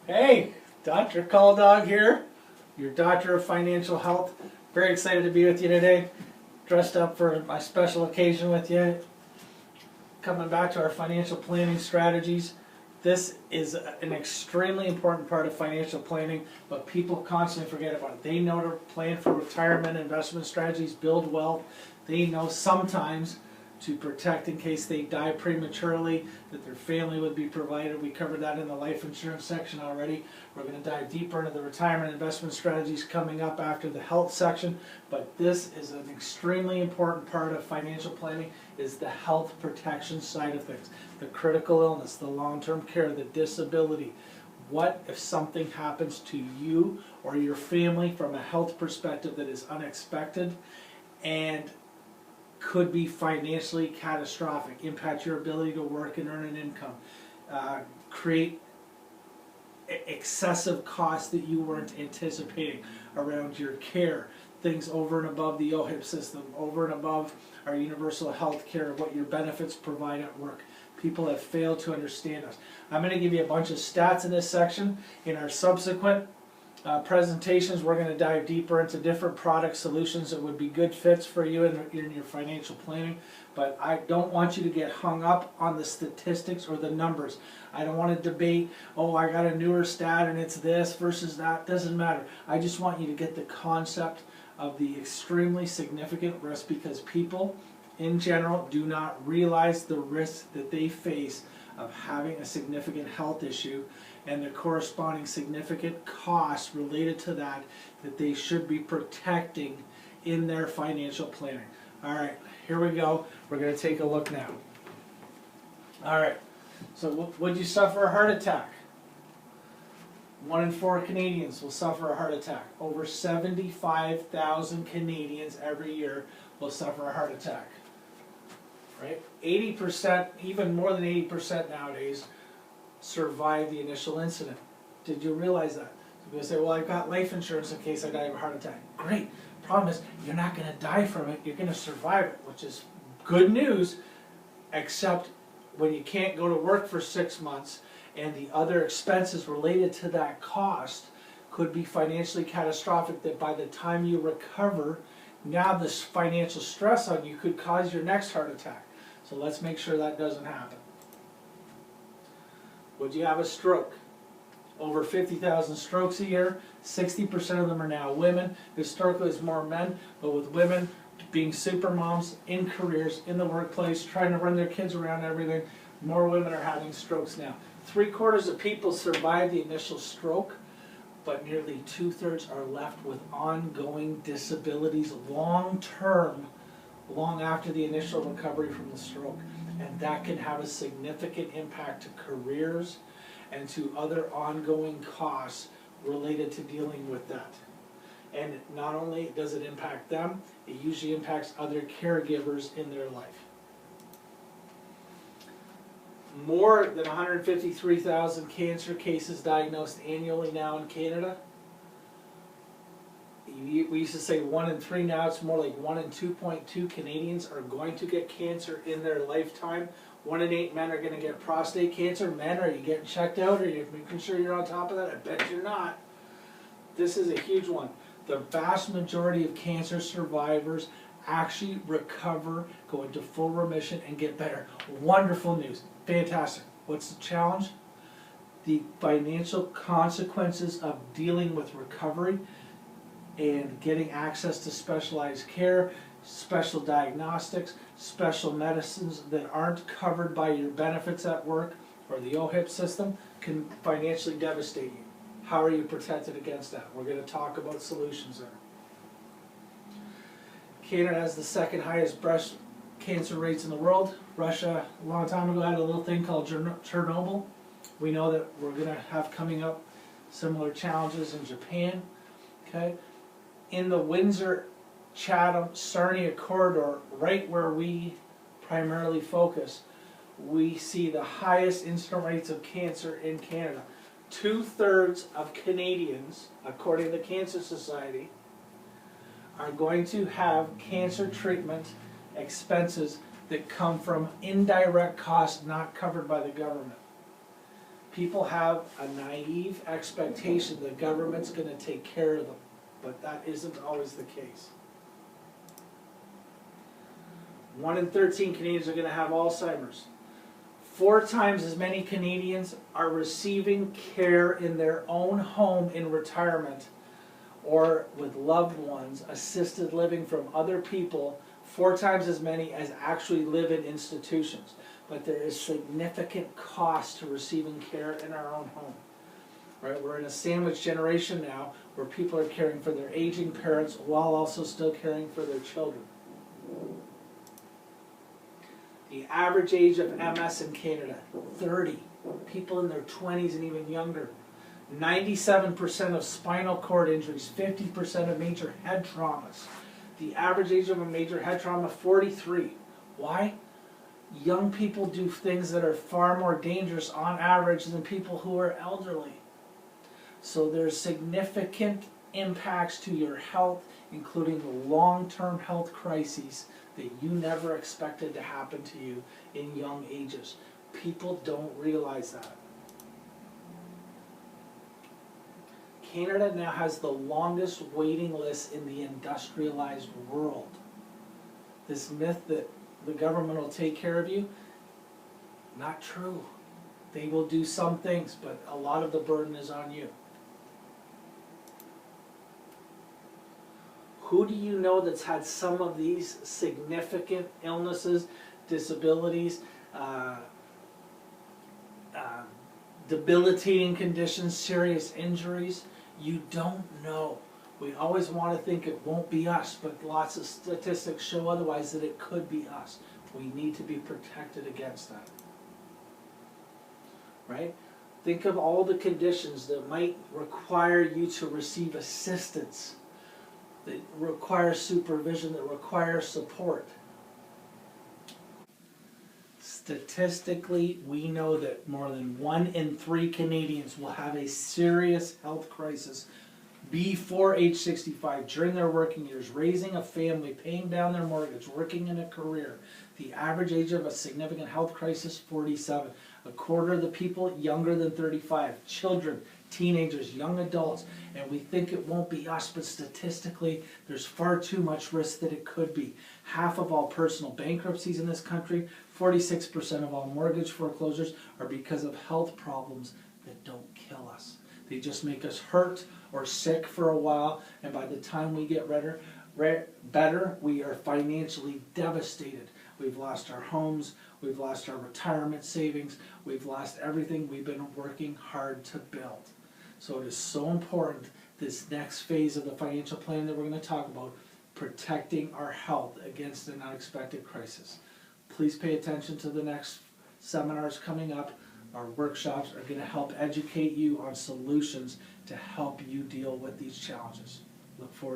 Hey, Dr. Call Dog here, your doctor of financial health. Very excited to be with you today. Dressed up for my special occasion with you. Coming back to our financial planning strategies. This is an extremely important part of financial planning, but people constantly forget about it. They know to plan for retirement, investment strategies, build wealth. They know sometimes to protect in case they die prematurely, that their family would be provided. We covered that in the life insurance section already. We're going to dive deeper into the retirement investment strategies coming up after the health section. But this is an extremely important part of financial planning, is the health protection side of things. The critical illness, the long-term care, the disability. What if something happens to you or your family from a health perspective that is unexpected and could be financially catastrophic, impact your ability to work and earn an income, create excessive costs that you weren't anticipating around your care, things over and above the OHIP system, over and above our universal health care, what your benefits provide at work. People have failed to understand us. I'm going to give you a bunch of stats in this section. In our subsequent presentations, we're going to dive deeper into different product solutions that would be good fits for you in your financial planning. But I don't want you to get hung up on the statistics or the numbers. I don't want to debate, oh, I got a newer stat and it's this versus that. Doesn't matter. I just want you to get the concept of the extremely significant risk, because people in general do not realize the risk that they face of having a significant health issue and the corresponding significant costs related to that they should be protecting in their financial planning. All right, here we go. We're going to take a look now. All right, so would you suffer a heart attack? 1 in 4 Canadians will suffer a heart attack. Over 75,000 Canadians every year will suffer a heart attack. Right? 80%, even more than 80% nowadays, survive the initial incident. Did you realize that? People say, well, I've got life insurance in case I die of a heart attack. Great. Problem is, you're not going to die from it. You're going to survive it, which is good news, except when you can't go to work for 6 months and the other expenses related to that cost could be financially catastrophic, that by the time you recover, now this financial stress on you could cause your next heart attack. So let's make sure that doesn't happen. Would you have a stroke? Over 50,000 strokes a year. 60% of them are now women. Historically, it's more men, but with women being super moms in careers, in the workplace, trying to run their kids around everything, more women are having strokes now. 3/4 of people survive the initial stroke, but nearly 2/3 are left with ongoing disabilities long-term, long after the initial recovery from the stroke. And that can have a significant impact to careers and to other ongoing costs related to dealing with that. And not only does it impact them, it usually impacts other caregivers in their life. More than 153,000 cancer cases diagnosed annually now in Canada. We used to say 1 in 3, now it's more like 1 in 2.2 Canadians are going to get cancer in their lifetime. 1 in 8 men are going to get prostate cancer. Men, are you getting checked out? Are you making sure you're on top of that? I bet you're not. This is a huge one. The vast majority of cancer survivors actually recover, go into full remission, and get better. Wonderful news. Fantastic. What's the challenge? The financial consequences of dealing with recovery and getting access to specialized care, special diagnostics, special medicines that aren't covered by your benefits at work or the OHIP system can financially devastate you. How are you protected against that? We're going to talk about solutions there. Canada has the 2nd highest breast cancer rates in the world. Russia, a long time ago, had a little thing called Chernobyl. We know that we're going to have coming up similar challenges in Japan. Okay? In the Windsor, Chatham, Sarnia corridor, right where we primarily focus, we see the highest incident rates of cancer in Canada. 2/3 of Canadians, according to the Cancer Society, are going to have cancer treatment expenses that come from indirect costs not covered by the government. People have a naive expectation the government's gonna take care of them, but that isn't always the case. 1 in 13 Canadians are gonna have Alzheimer's. 4 times as many Canadians are receiving care in their own home in retirement or with loved ones, assisted living from other people, 4 times as many as actually live in institutions. But there is significant cost to receiving care in our own home. Right? We're in a sandwich generation now where people are caring for their aging parents while also still caring for their children. The average age of MS in Canada, 30. People in their 20s and even younger. 97% of spinal cord injuries, 50% of major head traumas. The average age of a major head trauma, 43. Why? Young people do things that are far more dangerous on average than people who are elderly. So there's significant impacts to your health, including long-term health crises that you never expected to happen to you in young ages. People don't realize that. Canada now has the longest waiting list in the industrialized world. This myth that the government will take care of you, not true. They will do some things, but a lot of the burden is on you. Who do you know that's had some of these significant illnesses, disabilities, debilitating conditions, serious injuries? You don't know. We always want to think it won't be us, but lots of statistics show otherwise, that it could be us. We need to be protected against that. Right? Think of all the conditions that might require you to receive assistance, that require supervision, that require support. Statistically, we know that more than 1 in 3 Canadians will have a serious health crisis before age 65, during their working years, raising a family, paying down their mortgage, working in a career. The average age of a significant health crisis, 47. A quarter of the people younger than 35, children, teenagers, young adults, and we think it won't be us, but statistically there's far too much risk that it could be. Half of all personal bankruptcies in this country, 46% of all mortgage foreclosures are because of health problems that don't kill us. They just make us hurt or sick for a while, and by the time we get better, we are financially devastated. We've lost our homes, we've lost our retirement savings, we've lost everything we've been working hard to build. So it is so important, this next phase of the financial plan that we're going to talk about, protecting our health against an unexpected crisis. Please pay attention to the next seminars coming up. Our workshops are going to help educate you on solutions to help you deal with these challenges. Look forward